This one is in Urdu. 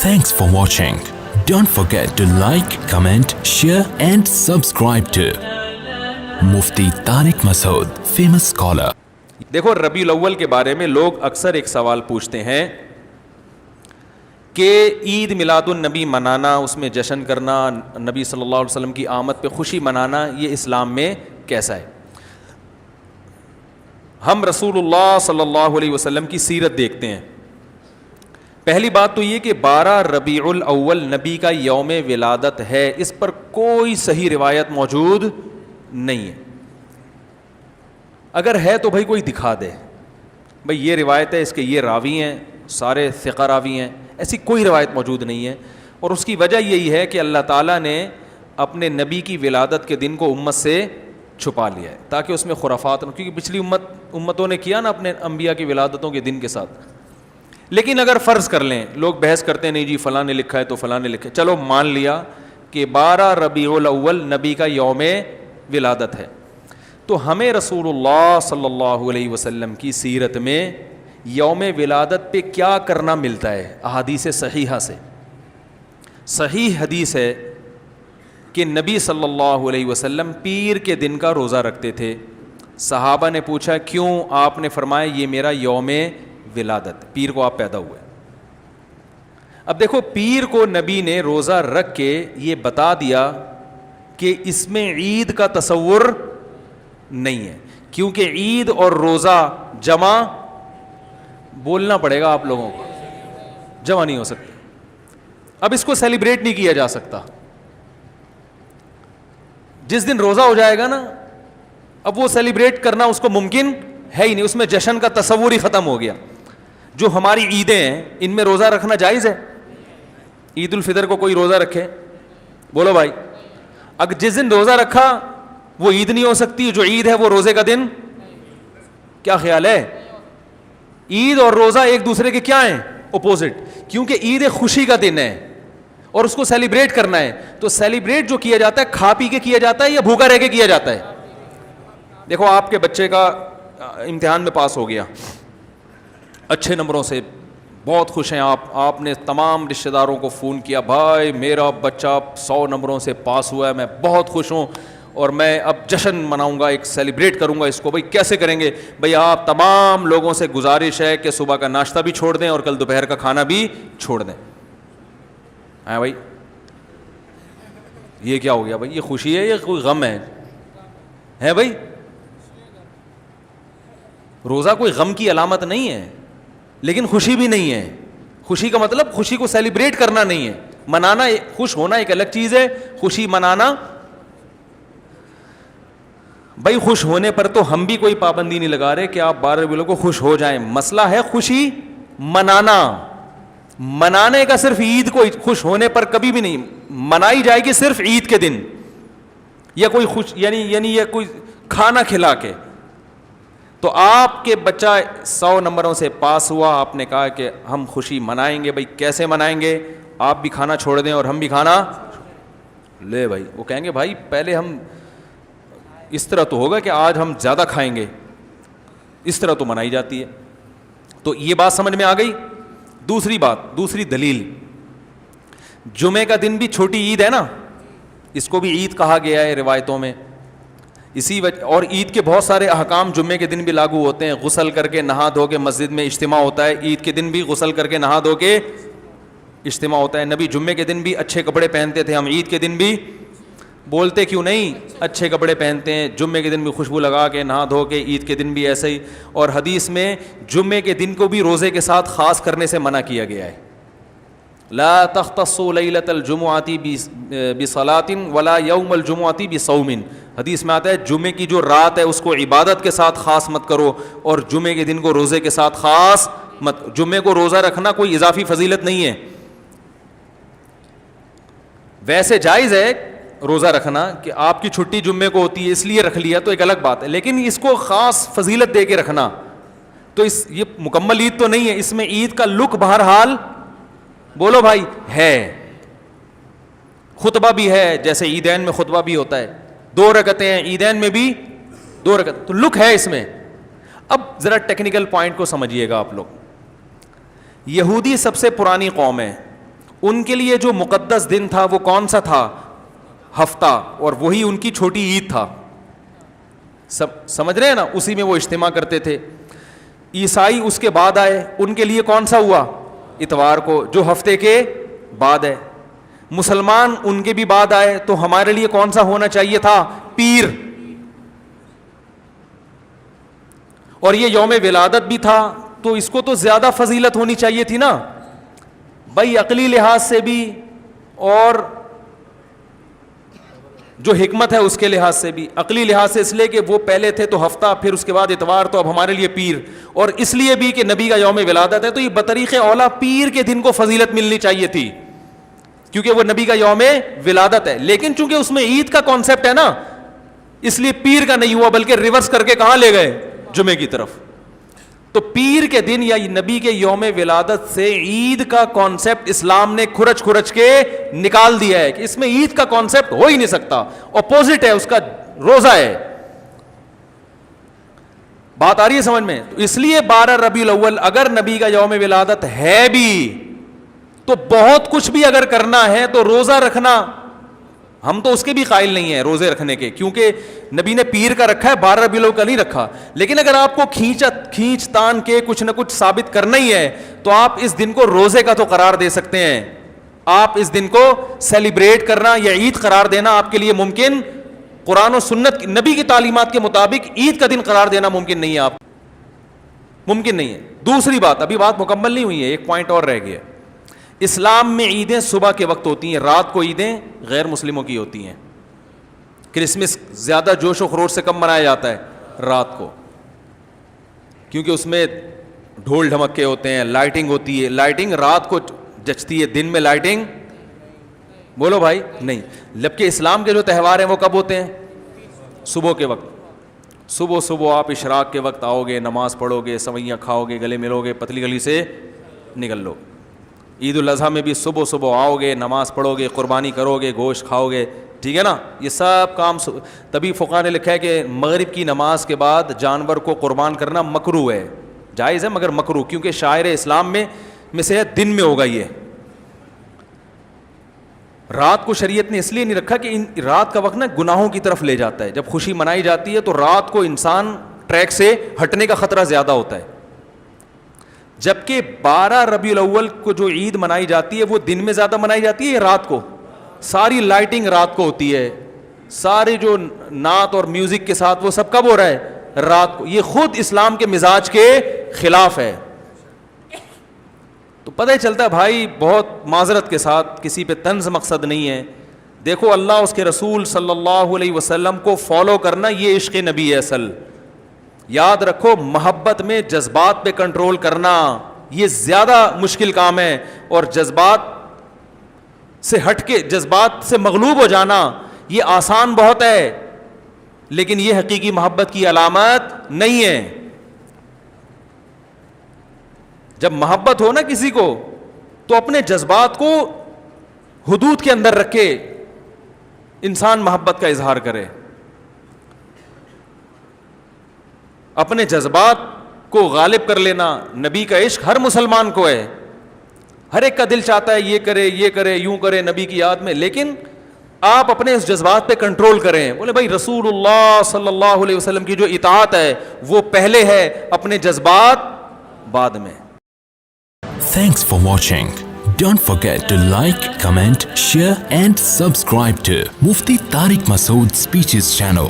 Thanks for watching. Don't forget to like, comment, share and subscribe to Mufti Tariq Masood, famous scholar. دیکھو ربیع الاول کے بارے میں لوگ اکثر ایک سوال پوچھتے ہیں کہ عید میلاد النبی منانا، اس میں جشن کرنا، نبی صلی اللہ علیہ وسلم کی آمد پہ خوشی منانا، یہ اسلام میں کیسا ہے؟ ہم رسول اللہ صلی اللہ علیہ وسلم کی سیرت دیکھتے ہیں. پہلی بات تو یہ کہ 12 ربیع الاول نبی کا یوم ولادت ہے، اس پر کوئی صحیح روایت موجود نہیں ہے. اگر ہے تو بھائی کوئی دکھا دے، بھائی یہ روایت ہے، اس کے یہ راوی ہیں، سارے ثقہ راوی ہیں، ایسی کوئی روایت موجود نہیں ہے. اور اس کی وجہ یہی ہے کہ اللہ تعالیٰ نے اپنے نبی کی ولادت کے دن کو امت سے چھپا لیا ہے تاکہ اس میں خرافات نہ، کیونکہ پچھلی امتوں نے کیا نا اپنے انبیاء کی ولادتوں کے دن کے ساتھ. لیکن اگر فرض کر لیں، لوگ بحث کرتے ہیں نہیں جی فلاں نے لکھا ہے تو فلاں نے لکھا ہے، چلو مان لیا کہ 12 ربیع الاول نبی کا یوم ولادت ہے، تو ہمیں رسول اللہ صلی اللہ علیہ وسلم کی سیرت میں یوم ولادت پہ کیا کرنا ملتا ہے؟ احادیث صحیحہ سے صحیح حدیث ہے کہ نبی صلی اللہ علیہ وسلم پیر کے دن کا روزہ رکھتے تھے. صحابہ نے پوچھا کیوں؟ آپ نے فرمایا یہ میرا یوم ولادت، پیر کو آپ پیدا ہوئے. اب دیکھو پیر کو نبی نے روزہ رکھ کے یہ بتا دیا کہ اس میں عید کا تصور نہیں ہے، کیونکہ عید اور روزہ جمع بولنا پڑے گا آپ لوگوں کو، جمع نہیں ہو سکتے. اب اس کو سیلیبریٹ نہیں کیا جا سکتا. جس دن روزہ ہو جائے گا نا، اب وہ سیلیبریٹ کرنا اس کو ممکن ہے ہی نہیں، اس میں جشن کا تصور ہی ختم ہو گیا. جو ہماری عیدیں ہیں ان میں روزہ رکھنا جائز ہے؟ عید الفطر کو کوئی روزہ رکھے؟ بولو بھائی. اگر جس دن روزہ رکھا وہ عید نہیں ہو سکتی، جو عید ہے وہ روزے کا دن. کیا خیال ہے؟ عید اور روزہ ایک دوسرے کے کیا ہیں؟ اپوزٹ. کیونکہ عید ایک خوشی کا دن ہے اور اس کو سیلیبریٹ کرنا ہے. تو سیلیبریٹ جو کیا جاتا ہے کھا پی کے کیا جاتا ہے یا بھوکا رہ کے کیا جاتا ہے؟ دیکھو آپ کے بچے کا امتحان میں پاس ہو گیا اچھے نمبروں سے، بہت خوش ہیں آپ نے تمام رشتہ داروں کو فون کیا، بھائی میرا بچہ 100 نمبروں سے پاس ہوا ہے، میں بہت خوش ہوں اور میں اب جشن مناؤں گا، ایک سیلیبریٹ کروں گا اس کو. بھائی کیسے کریں گے؟ بھائی آپ تمام لوگوں سے گزارش ہے کہ صبح کا ناشتہ بھی چھوڑ دیں اور کل دوپہر کا کھانا بھی چھوڑ دیں. ہاں بھائی یہ کیا ہو گیا؟ بھائی یہ خوشی ہے یا کوئی غم ہے بھائی؟ روزہ کوئی غم کی علامت نہیں ہے لیکن خوشی بھی نہیں ہے. خوشی کا مطلب خوشی کو سیلیبریٹ کرنا نہیں ہے، منانا. خوش ہونا ایک الگ چیز ہے، خوشی منانا. بھائی خوش ہونے پر تو ہم بھی کوئی پابندی نہیں لگا رہے کہ آپ 12 ربیع الاول کو خوش ہو جائیں. مسئلہ ہے خوشی منانا. منانے کا صرف عید کو خوش ہونے پر کبھی بھی نہیں منائی جائے گی، صرف عید کے دن یا کوئی خوش یعنی یہ کوئی کھانا کھلا کے. تو آپ کے بچہ 100 نمبروں سے پاس ہوا، آپ نے کہا کہ ہم خوشی منائیں گے. بھائی کیسے منائیں گے؟ آپ بھی کھانا چھوڑ دیں اور ہم بھی کھانا لے. بھائی وہ کہیں گے بھائی پہلے ہم اس طرح تو ہوگا کہ آج ہم زیادہ کھائیں گے، اس طرح تو منائی جاتی ہے. تو یہ بات سمجھ میں آ گئی. دوسری بات، دوسری دلیل، جمعے کا دن بھی چھوٹی عید ہے نا، اس کو بھی عید کہا گیا ہے روایتوں میں. اسی وجہ اور عید کے بہت سارے احکام جمعے کے دن بھی لاگو ہوتے ہیں. غسل کر کے نہا دھو کے مسجد میں اجتماع ہوتا ہے، عید کے دن بھی غسل کر کے نہا دھو کے اجتماع ہوتا ہے. نبی جمعے کے دن بھی اچھے کپڑے پہنتے تھے، ہم عید کے دن بھی بولتے کیوں نہیں اچھے کپڑے پہنتے ہیں؟ جمعے کے دن بھی خوشبو لگا کے نہا دھو کے، عید کے دن بھی ایسے ہی. اور حدیث میں جمعے کے دن کو بھی روزے کے ساتھ خاص کرنے سے منع کیا گیا ہے. لا تختصوا لیلۃ الجمعۃ بصلاۃ ولا یوم الجمعۃ بصوم. حدیث میں آتا ہے جمعے کی جو رات ہے اس کو عبادت کے ساتھ خاص مت کرو اور جمعے کے دن کو روزے کے ساتھ خاص مت. جمعے کو روزہ رکھنا کوئی اضافی فضیلت نہیں ہے. ویسے جائز ہے روزہ رکھنا کہ آپ کی چھٹی جمعے کو ہوتی ہے اس لیے رکھ لیا تو ایک الگ بات ہے، لیکن اس کو خاص فضیلت دے کے رکھنا تو یہ مکمل عید تو نہیں ہے. اس میں عید کا لک بہرحال بولو بھائی ہے. خطبہ بھی ہے، جیسے عیدین میں خطبہ بھی ہوتا ہے، 2 رکعتیں ہیں، عیدین میں بھی 2 رکعت، تو لک ہے اس میں. اب ذرا ٹیکنیکل پوائنٹ کو سمجھیے گا آپ لوگ. یہودی سب سے پرانی قوم ہے، ان کے لیے جو مقدس دن تھا وہ کون سا تھا؟ ہفتہ، اور وہی ان کی چھوٹی عید تھا. سمجھ رہے ہیں نا؟ اسی میں وہ اجتماع کرتے تھے. عیسائی اس کے بعد آئے، ان کے لیے کون سا ہوا؟ اتوار کو، جو ہفتے کے بعد ہے. مسلمان ان کے بھی بعد آئے، تو ہمارے لیے کون سا ہونا چاہیے تھا؟ پیر. اور یہ یوم ولادت بھی تھا، تو اس کو تو زیادہ فضیلت ہونی چاہیے تھی نا بھائی، عقلی لحاظ سے بھی اور جو حکمت ہے اس کے لحاظ سے بھی. عقلی لحاظ سے اس لیے کہ وہ پہلے تھے تو ہفتہ، پھر اس کے بعد اتوار، تو اب ہمارے لیے پیر. اور اس لیے بھی کہ نبی کا یوم ولادت ہے، تو یہ بطریق اولا پیر کے دن کو فضیلت ملنی چاہیے تھی، کیونکہ وہ نبی کا یوم ولادت ہے. لیکن چونکہ اس میں عید کا کانسیپٹ ہے نا، اس لیے پیر کا نہیں ہوا، بلکہ ریورس کر کے کہاں لے گئے؟ جمعے کی طرف. تو پیر کے دن یا نبی کے یوم ولادت سے عید کا کانسیپٹ اسلام نے کھرچ کھرچ کے نکال دیا ہے کہ اس میں عید کا کانسیپٹ ہو ہی نہیں سکتا، اپوزٹ ہے اس کا، روزہ ہے. بات آ رہی ہے سمجھ میں؟ تو اس لیے 12 ربیع الاول اگر نبی کا یوم ولادت ہے بھی، تو بہت کچھ بھی اگر کرنا ہے تو روزہ رکھنا، ہم تو اس کے بھی قائل نہیں ہیں روزے رکھنے کے، کیونکہ نبی نے پیر کا رکھا ہے، 12 ربیع الاول کا نہیں رکھا. لیکن اگر آپ کو کھینچ تان کے کچھ نہ کچھ ثابت کرنا ہی ہے، تو آپ اس دن کو روزے کا تو قرار دے سکتے ہیں. آپ اس دن کو سیلیبریٹ کرنا یا عید قرار دینا آپ کے لیے ممکن، قرآن و سنت نبی کی تعلیمات کے مطابق عید کا دن قرار دینا ممکن نہیں ہے، آپ ممکن نہیں ہے. دوسری بات، ابھی بات مکمل نہیں ہوئی ہے، ایک پوائنٹ اور رہ گیا. اسلام میں عیدیں صبح کے وقت ہوتی ہیں، رات کو عیدیں غیر مسلموں کی ہوتی ہیں. کرسمس زیادہ جوش و خروش سے کم منایا جاتا ہے رات کو، کیونکہ اس میں ڈھول ڈھمکے ہوتے ہیں، لائٹنگ ہوتی ہے. لائٹنگ رات کو جچتی ہے، دن میں لائٹنگ بولو بھائی نہیں. جبکہ اسلام کے جو تہوار ہیں وہ کب ہوتے ہیں؟ صبح کے وقت. صبح آپ اشراق کے وقت آؤ گے، نماز پڑھو گے، سوئیاں کھاؤ گے، گلے ملو گے، پتلی گلی سے نکل لو. عید الاضحیٰ میں بھی صبح آؤ گے، نماز پڑھو گے، قربانی کرو گے، گوشت کھاؤ گے، ٹھیک ہے نا. یہ سب کام تبھی فقہاء نے لکھا ہے کہ مغرب کی نماز کے بعد جانور کو قربان کرنا مکروہ ہے، جائز ہے مگر مکروہ، کیونکہ شاعر اسلام میں سے ہے دن میں ہوگا. یہ رات کو شریعت نے اس لیے نہیں رکھا کہ رات کا وقت نا گناہوں کی طرف لے جاتا ہے. جب خوشی منائی جاتی ہے تو رات کو انسان ٹریک سے ہٹنے کا خطرہ زیادہ ہوتا ہے. جبکہ 12 ربیع الاول کو جو عید منائی جاتی ہے وہ دن میں زیادہ منائی جاتی ہے رات کو. ساری لائٹنگ رات کو ہوتی ہے، سارے جو نعت اور میوزک کے ساتھ وہ سب کب ہو رہا ہے؟ رات کو. یہ خود اسلام کے مزاج کے خلاف ہے. تو پتہ ہی چلتا ہے بھائی، بہت معذرت کے ساتھ، کسی پہ طنز مقصد نہیں ہے. دیکھو اللہ اس کے رسول صلی اللہ علیہ وسلم کو فالو کرنا یہ عشق نبی ہے اصل. یاد رکھو، محبت میں جذبات پہ کنٹرول کرنا یہ زیادہ مشکل کام ہے، اور جذبات سے ہٹ کے، جذبات سے مغلوب ہو جانا یہ آسان بہت ہے، لیکن یہ حقیقی محبت کی علامت نہیں ہے. جب محبت ہو نا کسی کو، تو اپنے جذبات کو حدود کے اندر رکھ کے انسان محبت کا اظہار کرے. اپنے جذبات کو غالب کر لینا نبی کا عشق ہر مسلمان کو ہے. ہر ایک کا دل چاہتا ہے یہ کرے یوں کرے نبی کی یاد میں، لیکن آپ اپنے اس جذبات پہ کنٹرول کریں. بولے بھائی رسول اللہ صلی اللہ علیہ وسلم کی جو اطاعت ہے وہ پہلے ہے، اپنے جذبات بعد میں. Thanks for watching. Don't forget to like, comment, share and subscribe to Mufti Tariq Masood Speeches channel.